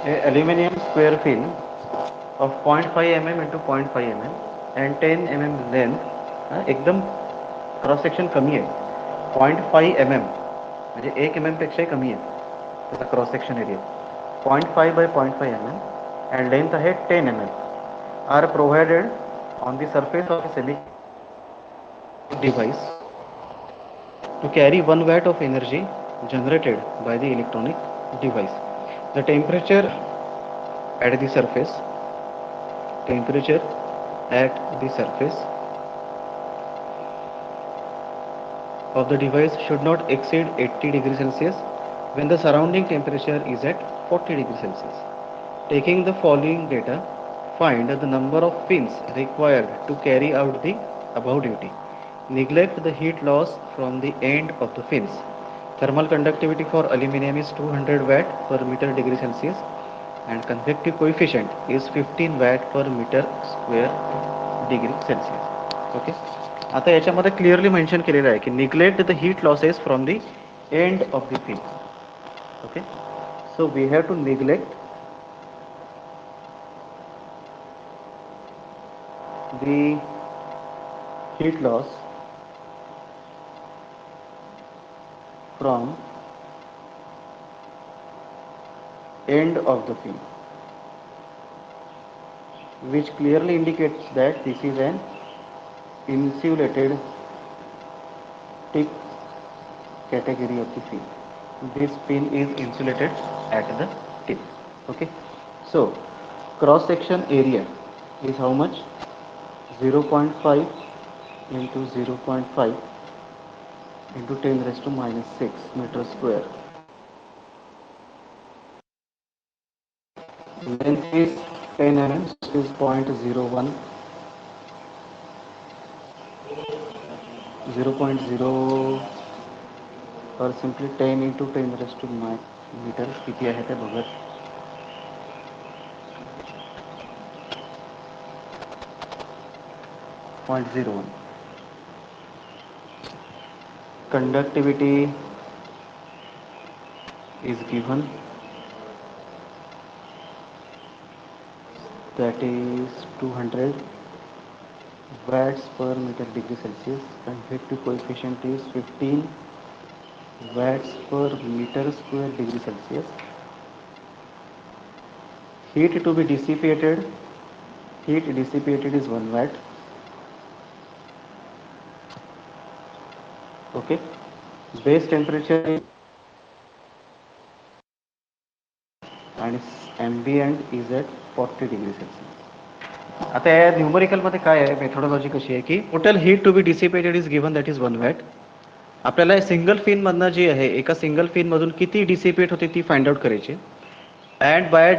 A aluminium square fin of 0.5 mm into 0.5 mm and 10 mm length एकदम cross section कमी आहे 0.5 mm म्हणजे 1 mm पेक्षाही कमी आहे त्याचा cross section area 0.5 by 0.5 mm and length आहे 10 mm are provided on the surface of a semi device to carry 1 watt of energy generated by the electronic device. The at the surface temperature at the surface of the device should not exceed 80 degrees Celsius when the surrounding temperature is at 40 degrees Celsius. Taking the following data, find the number of fins required to carry out the above duty. Neglect the heat loss from the end of the fins. Thermal conductivity for aluminum is 200 watt per meter degree Celsius and convective coefficient is 15 watt per meter square degree Celsius. Okay. आता याच्यामध्ये clearly mention केलेलं आहे की neglect the heat losses from the end of the fin. Okay, so we have to neglect the heat loss from end of the fin, which clearly indicates that this is an insulated tip category of the fin. This fin is insulated at the tip. Okay, so cross section area is how much? 0.5 into 0.5 into 10 raised to minus 6 meter square. Length is 10 mm, so it is 0.01, 0.0 or simply 10 into 10 raised to meter किती आहे ते बघत 0.01. Conductivity is given, that is 200 watts per meter degree Celsius. Convective coefficient is 15 watts per meter square degree Celsius. Heat to be dissipated, heat dissipated is 1 watt. Okay, base temperature is and ambient is at 40 degree Celsius. आता या numerical मध्ये काय आहे, methodology कशी आहे की total heat to be dissipated is given that is 1 watt. आपल्याला single fin मधनं जी आहे एका सिंगल फिन मधून किती डिसिपेट होते ती फाइंड आउट करायची and by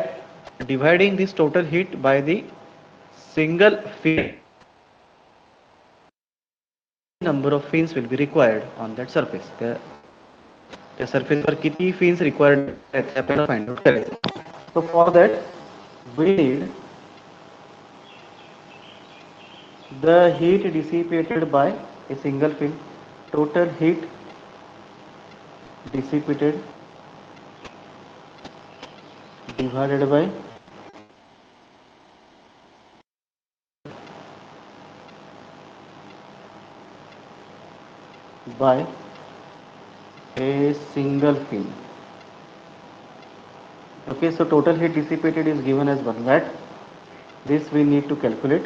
dividing this total heat by the single fin number of fins will be required on that surface. त्या सरफेसवर किती fins required आहेत आपल्याला फाइंड आउट करायचं. So for that we need the heat dissipated by a single fin. Total heat dissipated divided by a single fin. Okay, so total heat dissipated is given as 1 watt. This we need to calculate,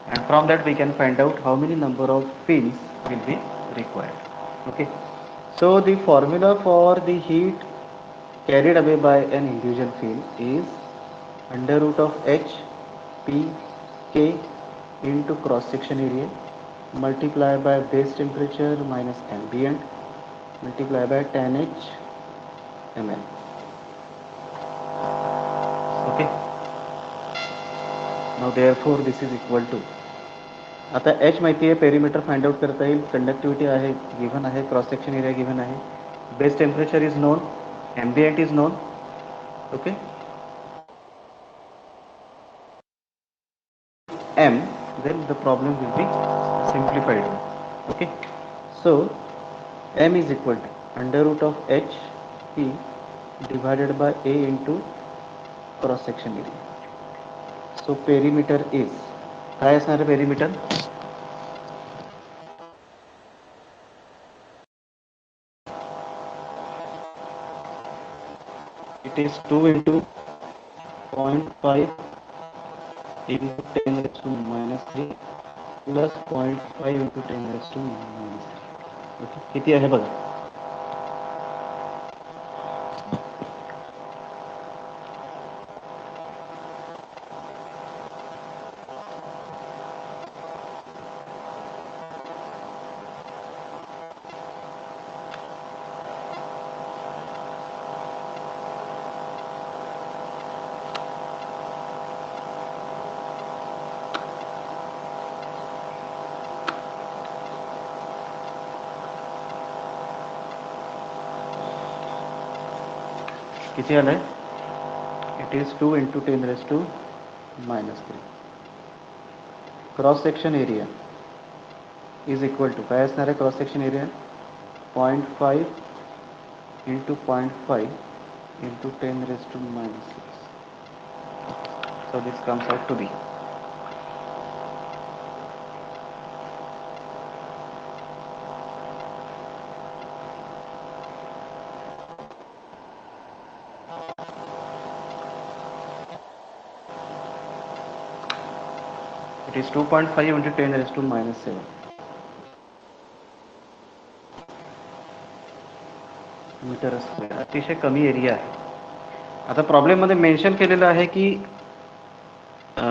and from that we can find out how many number of fins will be required. Okay, so the formula for the heat carried away by an individual fin is under root of H P K into cross section area multiply by base temperature minus ambient multiply by tan H ml. Okay, now therefore this is equal to, आता H माहिती आहे, perimeter find out करता येईल, conductivity आहे given आहे, cross section area given आहे, base temperature is known, ambient is known. Okay, M, then the problem will be simplified. Okay, so M is equal to under root of H P divided by A into cross section area. So perimeter is, काय असणार आहे perimeter? It is 2 into 0.5 into 10 raised to minus 3 plus 0.5 into 10 raised to minus 3. ओके, किती आहे बघा. किती आलं आहे? It is 2 into 10 raise to -3. Cross section area is equal to काय असणार आहे? Cross section area 0.5 into 0.5 into 10 raise to -6. So this comes out to be, it is 2.5 into 10 raised to -7 metre square. अतिशय कमी area आहे. आता प्रॉब्लेममध्ये mention केलेलं आहे की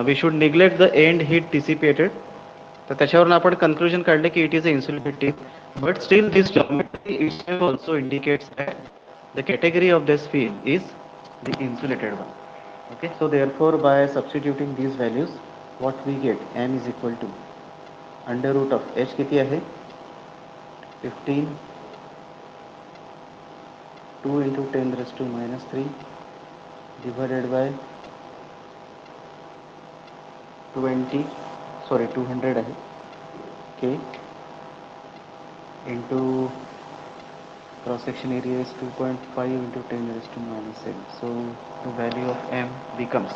we should neglect the end heat dissipated. तर त्याच्यावरून आपण कन्क्लुजन काढले की it is a insulated, but still this geometry itself also indicates that the category of this field is the insulated one. Okay, so therefore by substituting these values what we get, m is equal to under root of h किती आहे? 15 2 into 10 raise to -3 divided by 20 sorry 200 आहे k into cross section area is 2.5 into 10 raise to -7. So the value of m becomes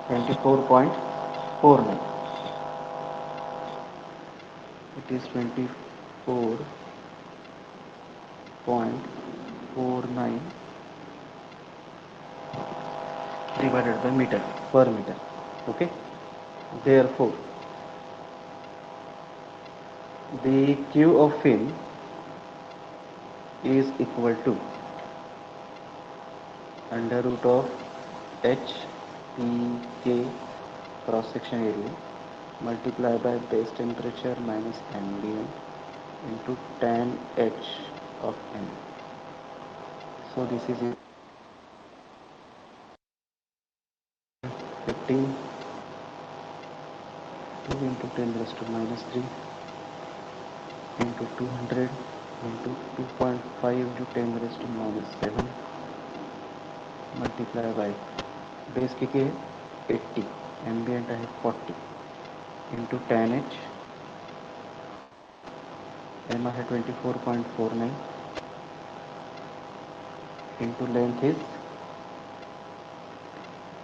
24.49. It is 24.49 divided by meter per meter. Okay, therefore the Q of film is equal to under root of h p k cross section area multiply by base temperature minus ambient into tan h of m. So this is 15 2 into 10 raised to -3 into 200 into 2.5 into 10 raised to -7 multiply by base किती आहे? 80, ambient आहे 40 into tan h, m आहे 24.49 into length is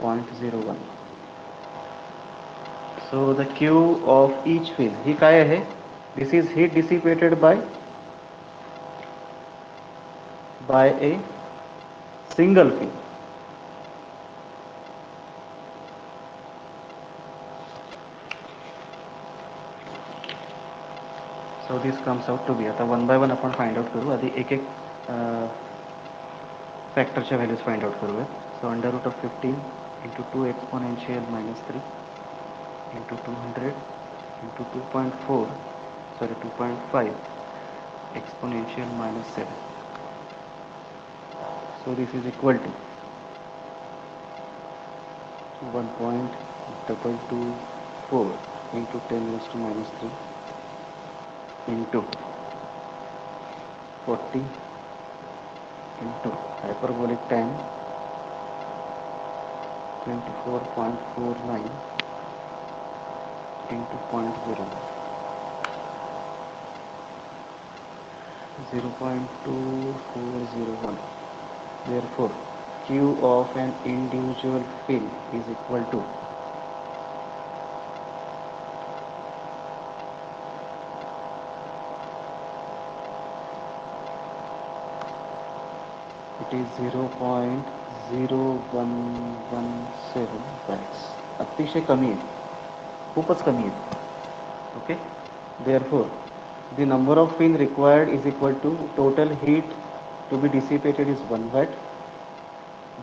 0.01. So the Q of each phase ही काय आहे? This is heat dissipated by a single phase. So this comes out to be, आता one by one आपण find out करू. आधी एक एक फॅक्टरच्या व्हॅल्यूज फाइंड आउट करूया. So under root of 15 into 2 exponential -3 into 200 into 2.4 sorry 2.5 exponential -7. So this is equal to 1.224 into 10 raised to -3 into 40 into hyperbolic tan 24.49 into 0.0, 0.2401. Therefore, Q of an individual film is equal to, it is 0.0117 watts. अतिशय कमी आहे, खूपच कमी आहे. Okay, therefore the number of fin required is equal to total heat to be dissipated is 1 watt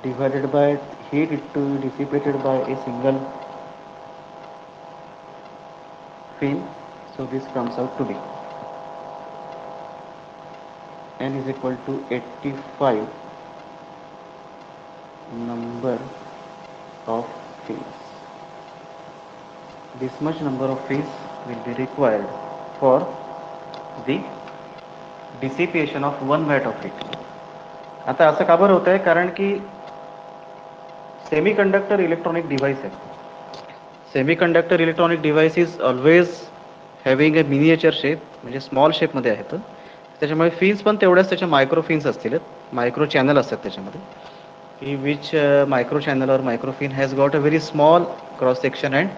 divided by heat to be dissipated by a single fin. So this comes out to be n is equal to 85 number of fins. This much number of fins will be required for the dissipation of 1 watt of heat. आता असं का बरं होत आहे, कारण की semiconductor electronic device आहे. Semiconductor electronic device is always having a miniature shape, म्हणजे स्मॉल शेपमध्ये आहेत. त्याच्यामुळे फिन्स पण तेवढ्याच त्याच्या मायक्रो फिन्स असतील, मायक्रो चॅनल असतात त्याच्यामध्ये, की विच मायक्रो चॅनल और micro fin has got a very small cross section and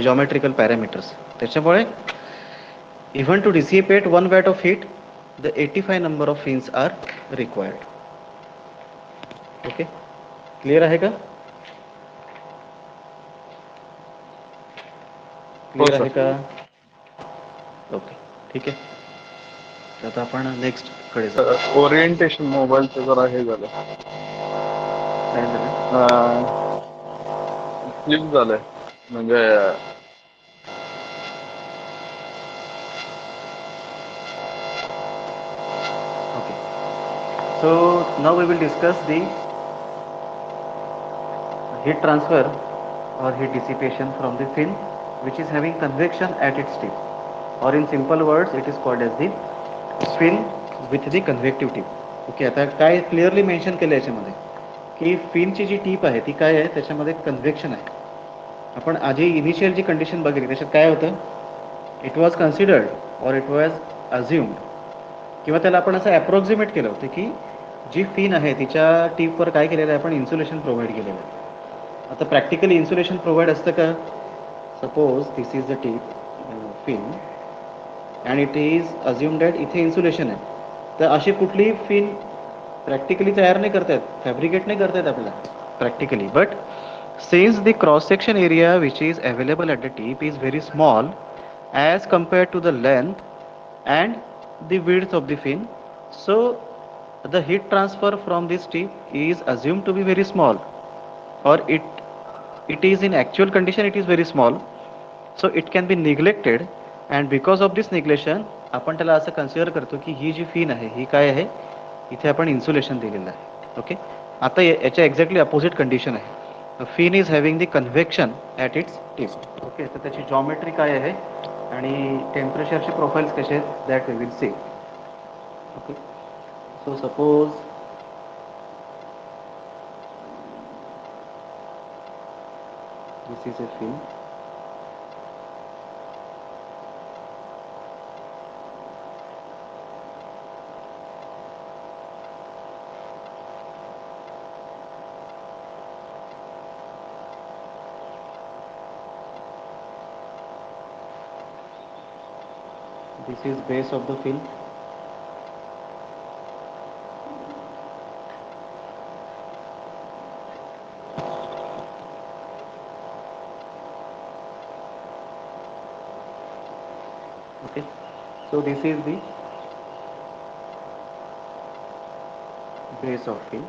geometrical parameters. त्याच्यामुळे even to dissipate 1 watt of heat, the 85 number of fins are required. Okay, clear आहे का? Clear आहे का? Okay, ठीक आहे. आता आपण नेक्स्ट कडे जाऊ. ओरिएंटेशन मोबाईलचं जरा हे झालं, काय झालं? फ्लिप झालंय, म्हणजे Okay, so now we will discuss the heat transfer or heat dissipation from the fin which is having convection at its tip, or in simple words it is called as the fin with the convective tip. Okay, आता काय clearly mention केलं याच्यामध्ये की फिनची जी टीप आहे ती काय आहे, त्याच्यामध्ये कन्व्हेक्शन आहे. आपण आधी इनिशियल जी कंडिशन बघितली त्याच्यात काय होतं, इट वॉज कन्सिडर्ड और इट वॉज अज्युम्ड, किंवा त्याला आपण असं अप्रॉक्सिमेट केलं होतं की जी फिन आहे तिच्या टीपवर काय केलेलं आहे, आपण इन्सुलेशन प्रोव्हाइड केलेलं आहे. आता प्रॅक्टिकली इन्सुलेशन प्रोव्हाइड असतं का? Suppose this is the tip fin and it is assumed that इथे इन्सुलेशन आहे, तर अशी कुठलीही फिन प्रॅक्टिकली तयार नाही करतायत, फॅब्रिकेट नाही करतायत आपल्याला practically. But since the cross section area which is available at the tip is very small as compared to the length and the width of the fin, so the heat transfer from this tip is assumed to be very small, or it is in actual condition it is very small, so it can be neglected, and because of this neglection आपण त्याला असं consider करतो की ही जी fin आहे ही काय आहे, इथे आपण इन्सुलेशन दिलेलं आहे. ओके, आता याच्या एक्झॅक्टली अपोजिट कंडिशन आहे, fin is having the convection at its tip. Okay, तर त्याची जॉमेट्री काय आहे आणि टेम्परेचरचे प्रोफाईल्स कसे आहेत that we will see. Okay, so suppose this is a fin. This is base of the fin. Okay, so this is the base of fin.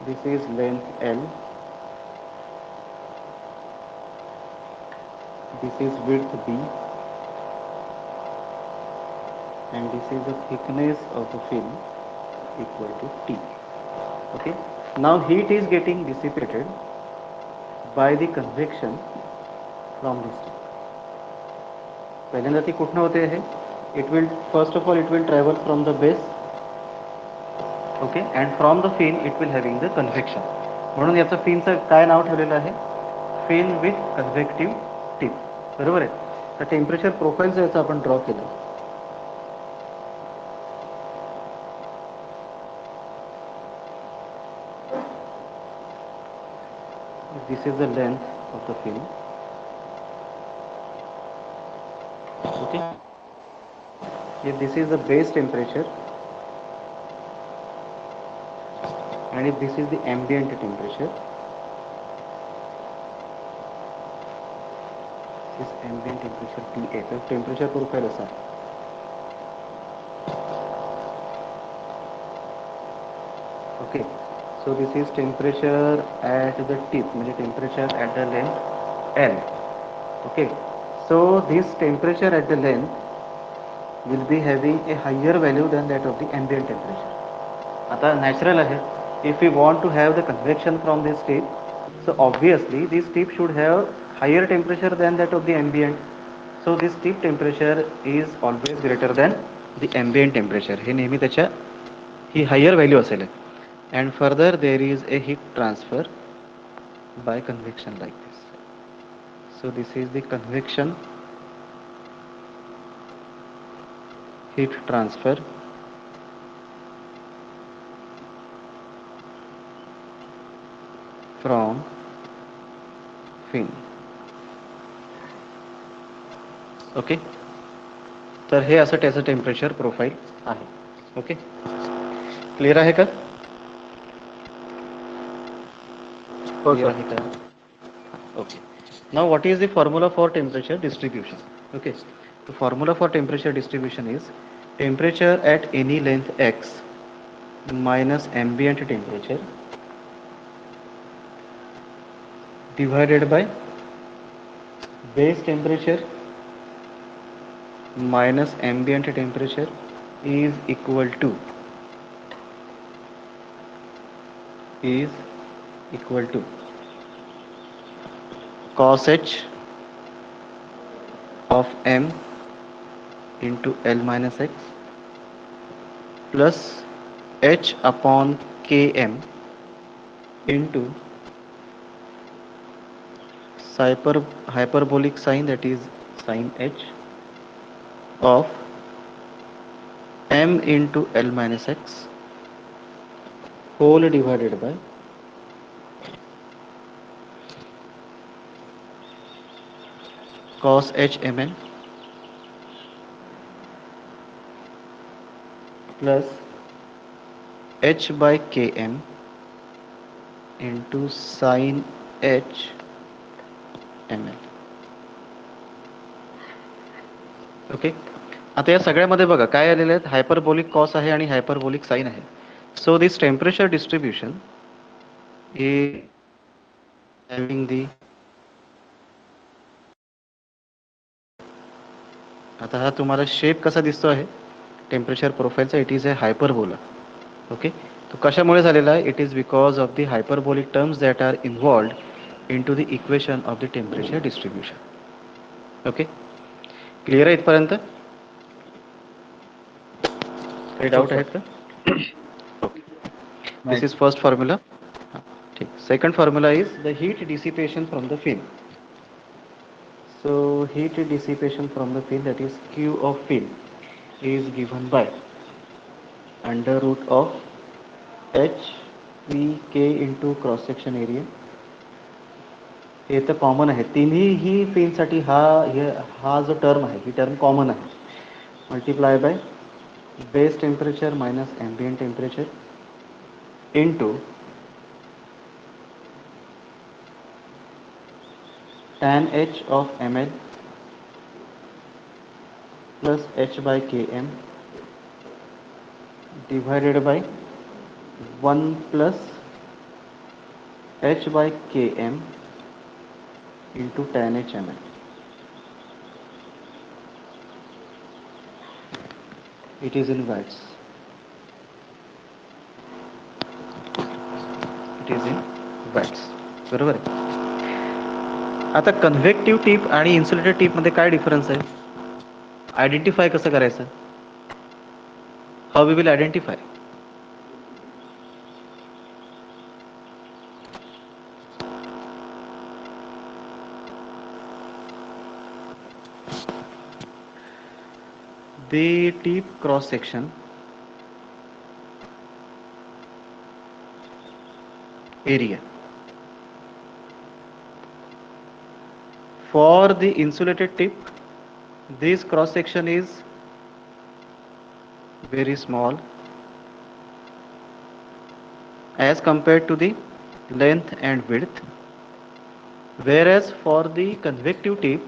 This is length L. This is width B. And this is the thickness of the fin equal to T. Okay, now heat is getting dissipated by the convection from this tip. पहिल्यांदा ती कुठनं होते हे, it will first of all it will travel from the base, okay, and from the fin it will having the convection. म्हणून याचं फिनचं काय नाव ठेवलेलं आहे, fin with कन्व्हेक्टिव्ह tip. बरोबर आहे. तर टेम्परेचर प्रोफाईल जर याचं आपण ड्रॉ केलं, this is the length of the fin. Okay, if this is the base temperature and if this is the ambient temperature, this is ambient temperature TA. तर temperature profile असा आहे. Okay, so this is temperature at the tip, म्हणजे temperature at the length L. Okay, so this temperature at the length will be having a higher value than that of the ambient temperature. आता natural आहे, if we want to have the convection from this tip, so obviously this tip should have higher temperature than that of the ambient. So this tip temperature is always greater than the ambient temperature. हे नेहमी त्याच्या ही higher value असेल. And further there is a heat transfer by convection like this. So this is the convection heat transfer from fin. Okay, तर हे असं त्याचं temperature profile आहे. Okay, clear आहे का? हो क्लिअर सर. आहे का? Okay. Now what is the formula for temperature distribution? Okay, the formula for temperature distribution is temperature at any length x minus ambient temperature divided by base temperature minus ambient temperature is equal to cos h of m into L minus x plus h upon km into hyperbolic sine, that is sin h of m into L minus x whole divided by cos h mn plus h by km into sin h ml. Okay, आता या सगळ्यामध्ये बघा काय आलेले आहेत, hyperbolic cos आहे आणि hyperbolic sine आहे. So this temperature distribution is having the, आता हा तुम्हाला शेप कसा दिसतो आहे टेम्परेचर प्रोफाईलचा, it is a hyperbola. Okay, तो कशामुळे झालेला आहे, it is because of the hyperbolic terms that are involved into the equation of the temperature distribution. Okay, clear आहे इथपर्यंत? काही हो डाऊट सर. आहेत का? ओके, नाही. This is first formula. ठीक, second formula is the heat dissipation from the fin. So heat dissipation from the fin, that is Q of fin, is given by under root of H V K into cross section area. हे तर common आहे, तिन्ही फिनसाठी हा जो term आहे ही term common आहे. Multiply by base temperature minus ambient temperature into tan h of ml plus h by km divided by 1 plus h by km into tan h ml. It is in watts. It is in watts. बरोबर आहे. आता कन्व्हेक्टिव्ह टीप आणि insulated टीप मध्ये काय difference आहे, identify कसं करायचं, how we will identify? the tip cross section area. For the insulated tip, this cross section is very small as compared to the length and width, whereas for the convective tip,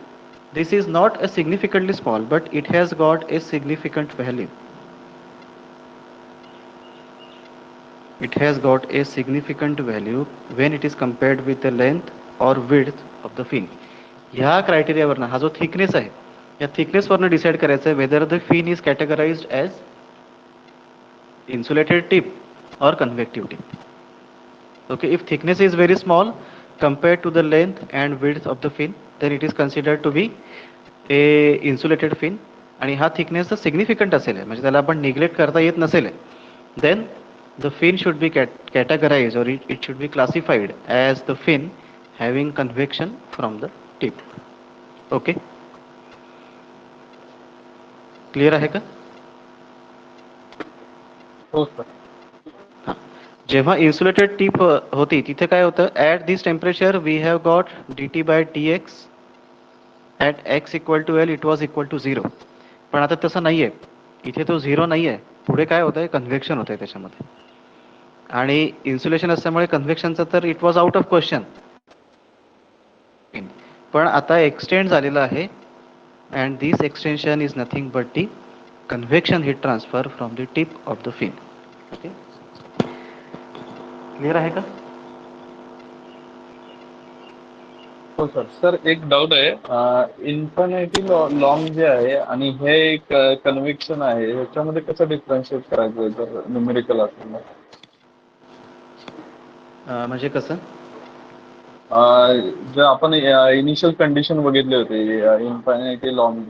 this is not a significantly small, but it has got a significant value. It has got a significant value when it is compared with the length or width of the fin. ह्या क्रायटेरियावरनं हा जो thickness आहे या थिकनेसवरनं decide करायचं आहे whether the fin is categorized as insulated tip or convective tip. Okay, if thickness is very small compared to the length and width of the fin, then it is considered to be a insulated fin. आणि हा thickness जर significant असेल म्हणजे त्याला आपण neglect करता येत नसेल then the fin should be categorized or it should be classified as the fin having convection from the tip. Okay, clear आहे का? हो सर. हां, जेव्हा इन्सुलेटेड टीप होती तिथे काय होतं at this temperature we have got dt by dx at x equal to L it was equal to 0. पण आता तसं नाही आहे, इथे तो 0 नाही आहे, पुढे काय होतं आहे कन्व्हेक्शन होतं आहे त्याच्यामध्ये आणि इन्सुलेशन असल्यामुळे कन्व्हेक्शनचं तर it was out of question. पण आता एक्सटेंड झालेलं आहे and this extension is nothing but the convection heat transfer from the tip of the fin. Okay, clear आहे का? हो सर. सर एक डाऊट आहे. इन्फिनिटी लॉंग जे आहे आणि हे एक कन्व्हेक्शन आहे, ह्याच्यामध्ये कसं डिफरन्शिएट करायचं जर न्यूमेरिकल असेल ना? म्हणजे कसं? जे आपण इनिशियल कंडिशन बघितले होते इन्फिनिटी लॉंग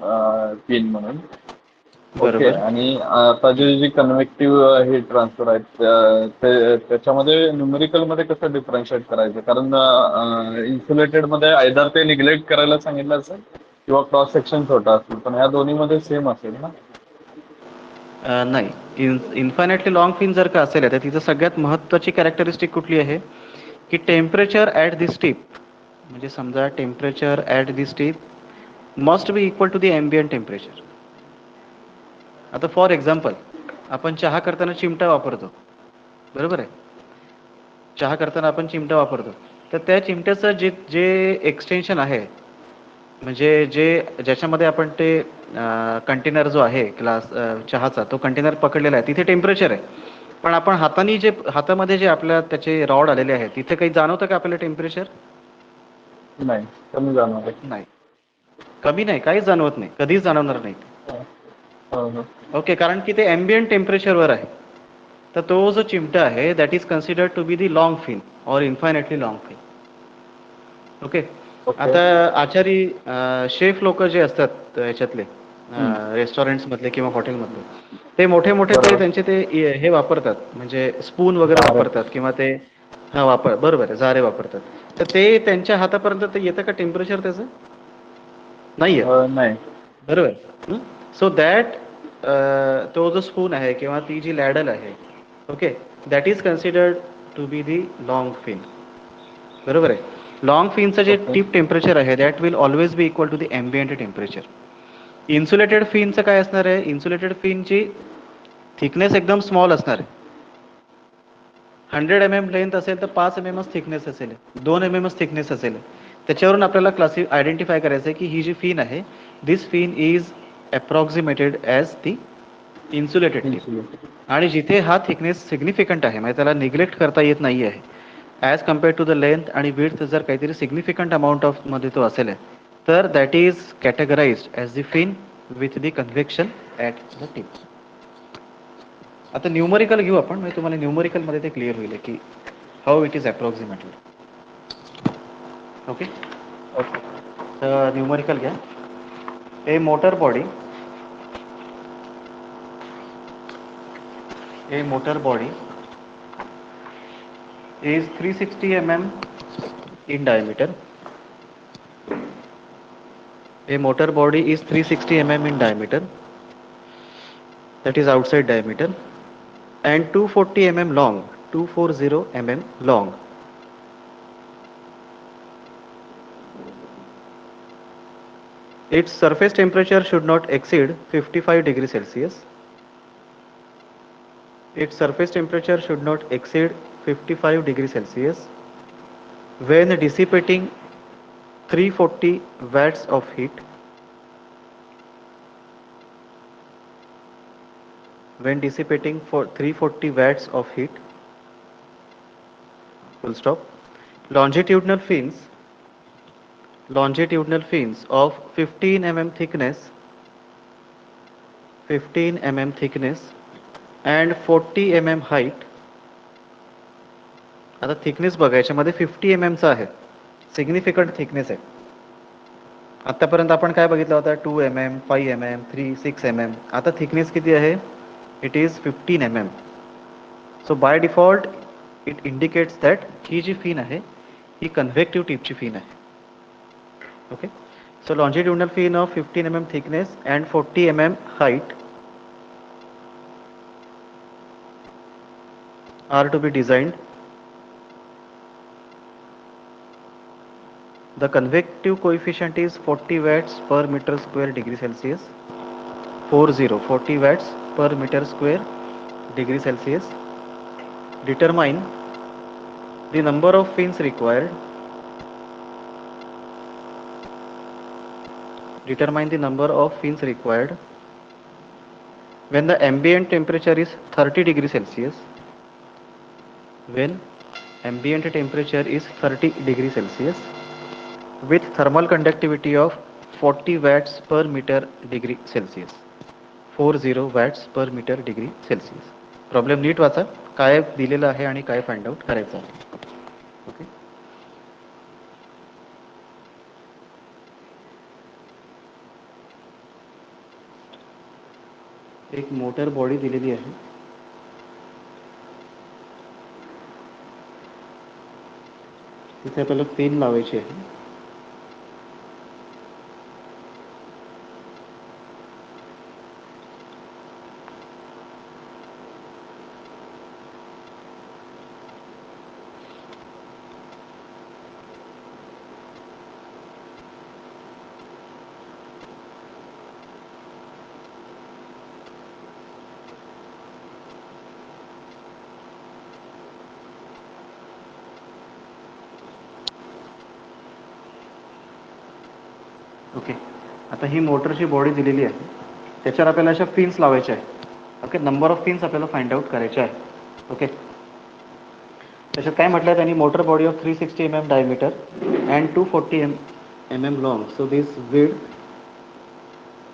पिन म्हणून. ओके. बरोबर. आणि आता जे कन्व्हेक्टिव्ह हे ट्रान्सफर आहेत त्याच्यामध्ये न्यूमेरिकल मध्ये कसं डिफरन्शिएट करायचं? कारण इन्सुलेटेड मध्ये आयदर ते निग्लेक्ट करायला सांगितलं असेल किंवा क्रॉस सेक्शन छोटा असेल, पण ह्या दोन्हीमध्ये सेम असेल ना? नाही, इन्फायनाइटली लॉंग फिन जर का असेल तर तिचं सगळ्यात महत्त्वाची कॅरेक्टरिस्टिक कुठली आहे की टेम्परेचर ॲट दिस टिप, म्हणजे समजा temperature at this tip must be equal to the ambient temperature. आता फॉर एक्झाम्पल आपण चहा करताना चिमटा वापरतो, बरोबर आहे? चहा करताना आपण चिमटा वापरतो, तर त्या चिमट्याचं जे जे एक्सटेन्शन आहे म्हणजे ज्याच्यामध्ये आपण ते कंटेनर जो आहे ग्लास चहाचा तो कंटेनर पकडलेला आहे तिथे टेम्परेचर आहे, पण आपण हातामध्ये जे आपल्या त्याचे रॉड आलेले आहेत तिथे काही जाणवतं का आपल्याला टेम्परेचर? नाही, कमी जाणार आहे. नाही, कमी नाही, काहीच जाणवत नाही, कधीच जाणवणार नाही. ओके, कारण की ते ॲम्बियंट टेम्परेचरवर आहे. तर तो जो चिमटा आहे that is considered to be the long fin or infinitely long fin. Okay, आता आचारी शेफ लोक जे असतात याच्यातले रेस्टॉरंट्समधले किंवा हॉटेलमधले ते मोठे मोठे ते त्यांचे ते हे वापरतात म्हणजे स्पून वगैरे वापरतात किंवा ते बरोबर आहे झारे वापरतात. तर ते त्यांच्या हातापर्यंत ते येतं का टेम्परेचर त्याचं? नाही आहे, नाही. बरोबर. सो दॅट तो जो स्पून आहे किंवा ती जी लॅडल आहे okay that is considered to be the long fin. बरोबर आहे. लॉंग फिनचं जे टिप टेम्परेचर आहे that will always be equal to the ambient temperature. Insulated फिनचं काय असणार आहे? इन्सुलेटेड फिनची थिकनेस एकदम स्मॉल असणार आहे. 100 mm लेंथ असेल तर 5 mm थिकनेस असेल, 2 mm थिकनेस असेल. त्याच्यावरून आपल्याला आयडेंटिफाय करायचं आहे की ही जी फिन आहे this fin is approximated as the insulated tip. आणि जिथे हा थिकनेस सिग्निफिकंट आहे म्हणजे त्याला निग्लेक्ट करता येत नाही आहे as compared to the length आणि विड्थ जर काहीतरी सिग्निफिकंट अमाऊंट ऑफ मध्ये तो असेल तर that is categorized as the fin with the convection at the tip. आता न्यूमरिकल घेऊ आपण म्हणजे तुम्हाला न्यूमरिकलमध्ये ते क्लिअर होईल की how it is approximated. Okay, तर न्यूमरिकल घ्या. A motor body is 360 mm in diameter. A motor body is 360 mm in diameter that is outside diameter, and 240 mm long, 240 mm long. Its surface temperature should not exceed 55 degrees Celsius. Its surface temperature should not exceed 55 degrees Celsius when dissipating 340 watts of heat. When dissipating for 340 watts of heat, full stop. Longitudinal fins, longitudinal fins of 15 mm thickness, 15 mm thickness and 40 mm height. आता thickness बघा, याच्यामध्ये 50 mm चा आहे, significant thickness आहे. आतापर्यंत आपण काय बघितलं होतं, 2 mm, 5 mm, 3, 6 mm. आता थिकनेस किती आहे, it is 15 mm. So by default it indicates that ही जी फिन आहे ही कन्व्हेक्टिव्ह टिपची फिन आहे. Okay, so longitudinal fin of 15 mm thickness and 40 mm height are to be designed. The convective coefficient is 40 watts per meter square degree Celsius. 40 watts per meter square degree Celsius. Determine the number of fins required. Determine the number of fins required when the ambient temperature is 30 degrees Celsius. When ambient temperature is 30 degrees Celsius with thermal conductivity of 40 watts per meter degree Celsius. 40 watts per meter degree Celsius. Problem नीट वाचा, काय दिलेलं आहे आणि काय find out करायचं आहे. Okay, एक मोटर बॉडी दिलेली आहे. तिथे आपल्याला पिन लावायची आहे. ओके, आता ही मोटरची बॉडी दिलेली आहे, त्याच्यावर आपल्याला अशा फिन्स लावायच्या आहे. ओके, नंबर ऑफ फिन्स आपल्याला फाइंड आउट करायचे आहे. ओके, त्याच्यात काय म्हटलं, त्यांनी motor body of 360 mm diameter and 240 mm long. So this width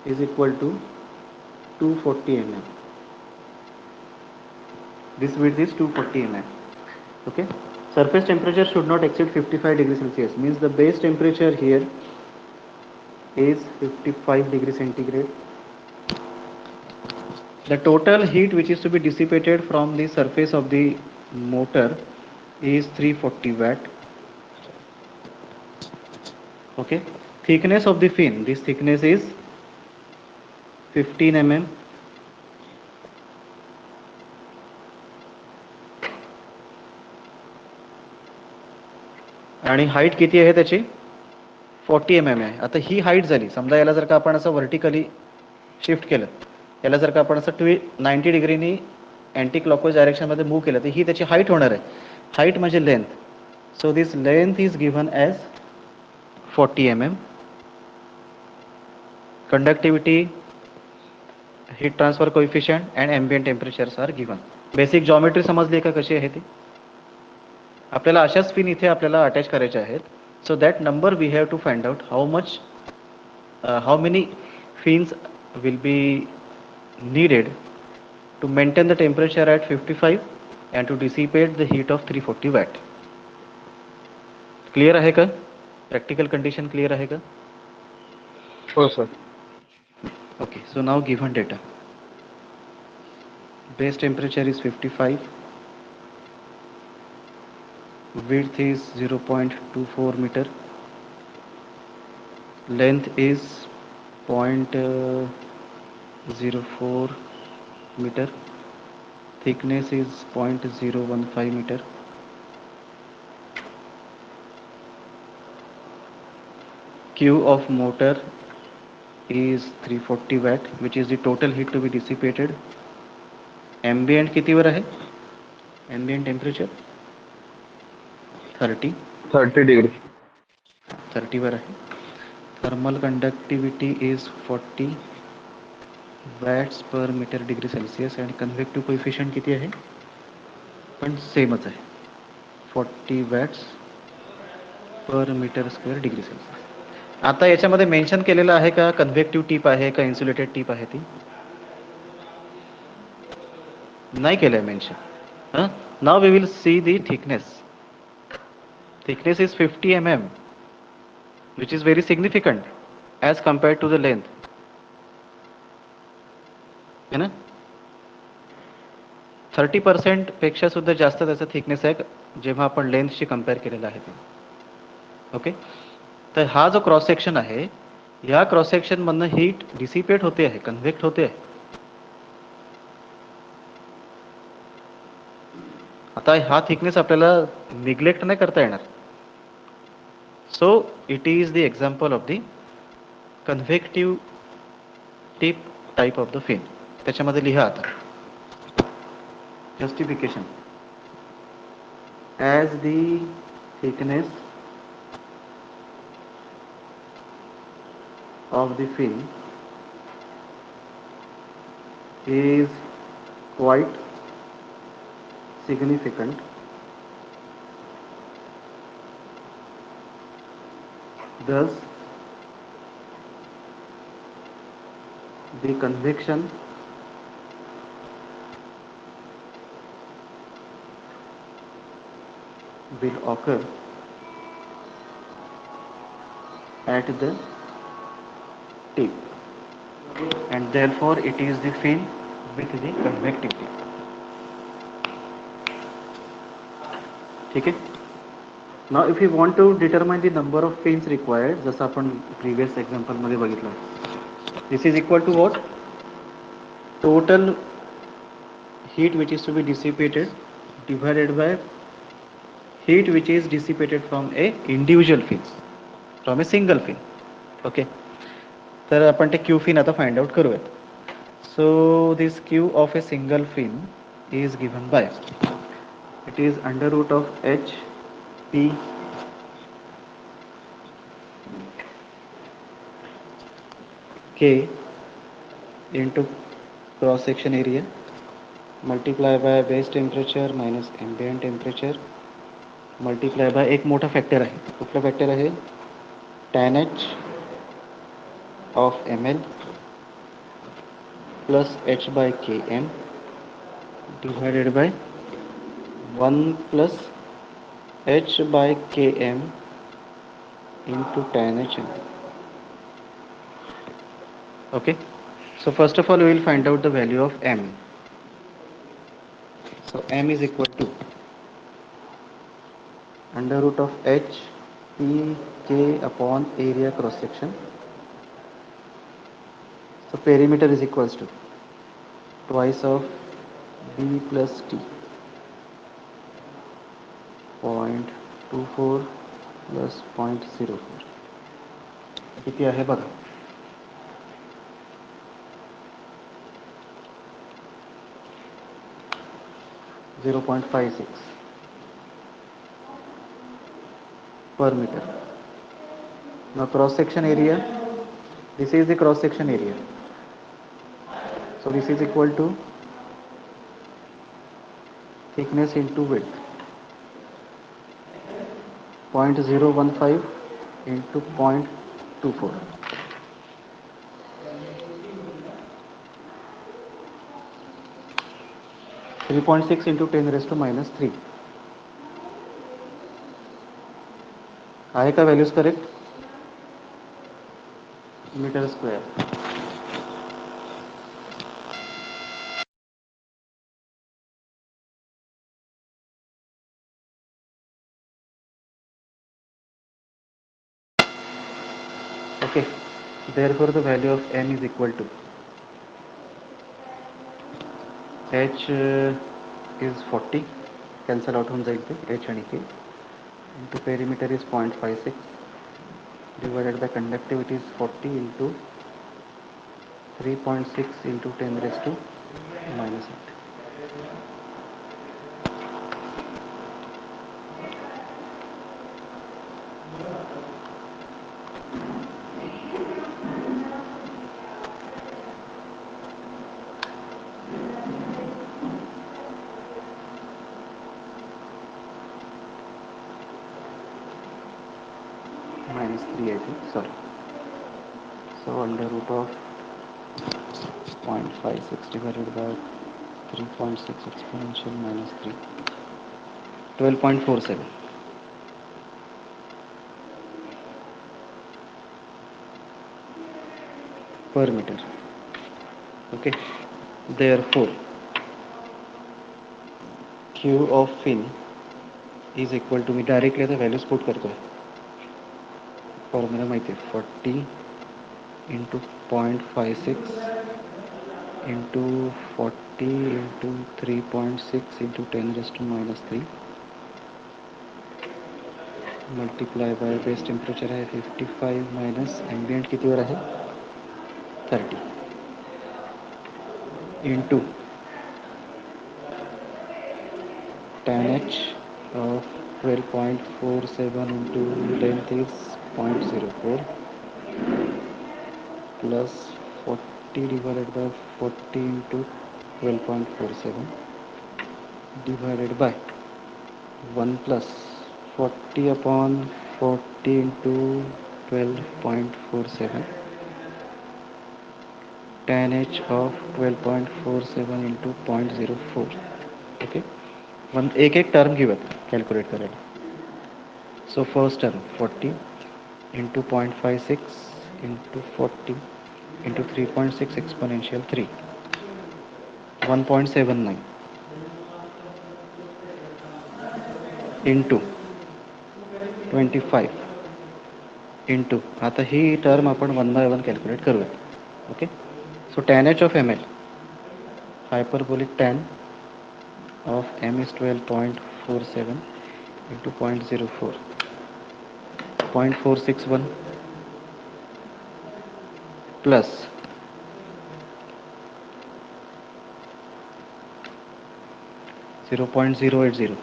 is equal to 240 mm. This width is 240 mm. Okay, surface temperature should not exceed 55 degrees Celsius, means the base temperature here is 55 degrees centigrade. The total heat which is to be dissipated from the surface of the motor is 340 watt. Okay, thickness of the fin, this thickness is 15 mm. आणि height किती आहे त्याची, 40 mm आहे. आता ही height झाली, समजा याला जर का आपण असं व्हर्टिकली शिफ्ट केलं, याला जर का आपण असं 90 डिग्रीनी अँटी क्लॉकवाईज डायरेक्शनमध्ये मूव्ह केलं, तर ही त्याची हाईट होणार आहे. हाईट म्हणजे length. So this length is given as 40 mm. Conductivity, heat transfer coefficient and ambient temperatures are given. Basic geometry समजली का कशी आहे ती. आपल्याला अशाच फिन इथे आपल्याला अटॅच करायच्या आहेत. So that number we have to find out how many fins will be needed to maintain the temperature at 55 and to dissipate the heat of 340 watt. Clear आहे का, प्रॅक्टिकल कंडिशन क्लियर आहे का. हो sir. Okay, so now given data, base temperature is 55, width is 0.24 meter, length is 0.04 meter, thickness is 0.015 meter, Q of motor is 340 watt, which is the total heat to be dissipated. Ambient कितीवर आहे? Ambient temperature 30 30 degree. 30 वर आहे. Thermal conductivity is 40 watts per meter degree Celsius and convective coefficient किती आहे? पण सेमच आहे 40 watts पर metre square degree Celsius. आता याच्यामध्ये मेन्शन केलेलं आहे का कन्व्हेक्टिव्ह टीप आहे का इन्सुलेटेड टीप आहे? ती नाही केलं आहे mention. Now we will see the thickness. Thickness is 50 mm, which is very significant as compared to the length. है ना? 30% पेक्षा सुद्धा जास्त त्याचा थिकनेस आहे जेव्हा आपण लेंथशी कम्पेअर केलेला आहे ते. ओके, तर हा जो क्रॉस सेक्शन आहे या क्रॉस सेक्शन मधनं हीट डिसिपेट होते आहे, कन्व्हेक्ट होते आहे. आता हा थिकनेस आपल्याला निग्लेक्ट नाही करता येणार. So it is the example of the convective tip type of the fin. त्याच्यामध्ये लिहा आता justification. as the thickness of the fin is quite significant, thus the convection will occur at the tip and therefore it is the fin with the convectivity. ठीक आहे. Now if you want to determine the number of fins required, जसं आपण previous example मध्ये बघितलं, this is equal to what? Total heat which is to be dissipated divided by heat which is dissipated from a individual fin, from a single fin. Okay, तर आपण ते Q fin आता find out करूयात. So this Q of a single fin is given by, it is under root of H P K into cross section area multiply by base temperature minus ambient temperature multiply by एक मोठा factor आहे. कुठला factor आहे? tan h of ml plus h by km divided by 1 plus h by km into tan h ml. Okay, so first of all we will find out the value of m. So m is equal to under root of h p k upon area cross section. So perimeter is equals to twice of b plus t 0.24 plus 0.04 किती आहे बघा. 0.56 per meter. Now cross section area, this is the cross section area, so this is equal to thickness into width 0.015 into 0.24. 3.6 into 10 raised to minus 3. आहे का values correct? Metre square. Okay, therefore the value of m is equal to H is 40, cancel out होऊन जाईल ते H आणि K, into perimeter is 0.56 divided by conductivity is 40 into 3.6 into 10 raised to minus 8. Minus 3 I think, sorry. So under root of 0.56 divided by 3.6 exponential minus 3, 12.47 per meter. Okay. Therefore, Q of fin is equal to, मी directly आता values put करतोय, formula माहिती आहे, 40 into 0.56 into 40 into 3.6 into 10 raise to minus 3 multiply by base temperature आहे 55 minus ambient कितीवर आहे 30 into tan h of 12.47 into length is 0.04 plus 40 divided by 40 into 12.47 divided by 1 plus 40 upon 40 into 12.47 tan h of 12.47 into 0.04. Okay, one एक एक term घेऊयात calculate करायला. So first term 40 into 0.56 into 40 into 3.6 exponential 3, 1.79 into 25 into, आता ही term आपण one by one calculate करूया. Okay, so tan h of ml, hyperbolic tan of m is 12.47 into 0.04, 0.461 plus 0.080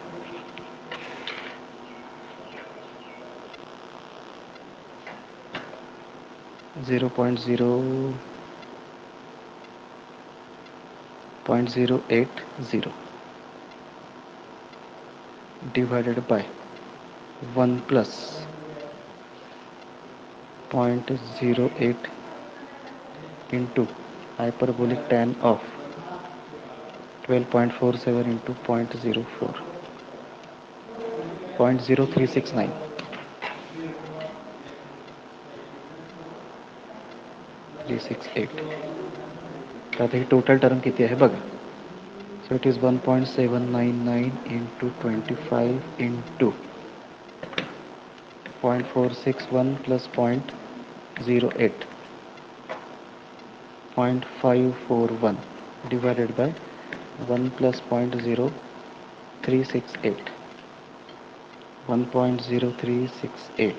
0.080 divided by 1 plus 0.08 into hyperbolic tan of 12.47 into 0.04, 0.0369 368. तर आता ही total term किती आहे बघा. So it is 1.799 into 25 into 0.461 plus 0.08, 0.541 divided by 1 plus 0.0368, 1.0368.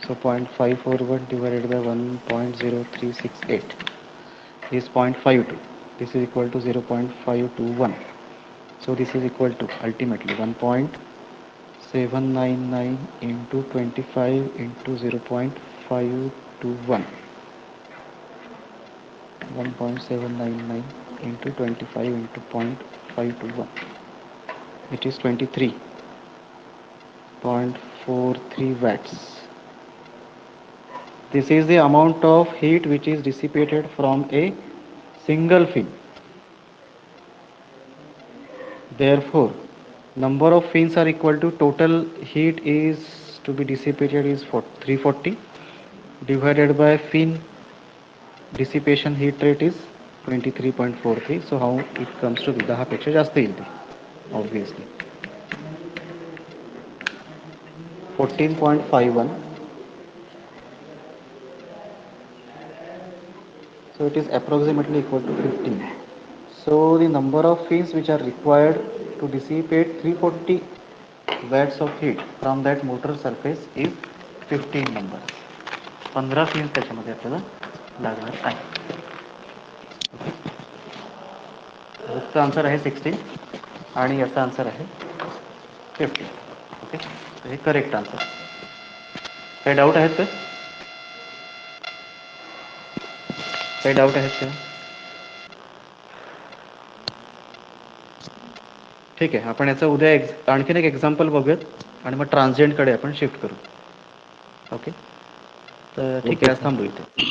So 0.541 divided by 1.0368 is 0.52. This is equal to 0.521. So this is equal to ultimately 1.799 into 25 into 0.521. 1.799 into 25 into 0.521. It is 23.43 watts. This is the amount of heat which is dissipated from a single fin. Therefore, number of fins are equal to total heat is to be dissipated is 340 divided by fin dissipation heat rate is 23.43. So how it comes to be 10 पेक्षा जास्त येईल ते obviously 14.51. So it is approximately equal to 15. So the number of fins which are required to dissipate 340 watts of heat from that motor surface is 15 number. 15 fins त्याच्यामध्ये आपल्याला लागणार आहे. बुकचा answer आहे 16 आणि याचा आन्सर आहे 15. ओके, तर हे करेक्ट आन्सर. काही डाऊट आहेत का? काही डाऊट आहेत का? ठीक आहे, आपण याचं उद्या आणखीन एक एक्झाम्पल बघूयात आणि मग ट्रान्झिएंटकडे आपण शिफ्ट करू. ओके, तर ठीक आहे, आज थांबू इथे.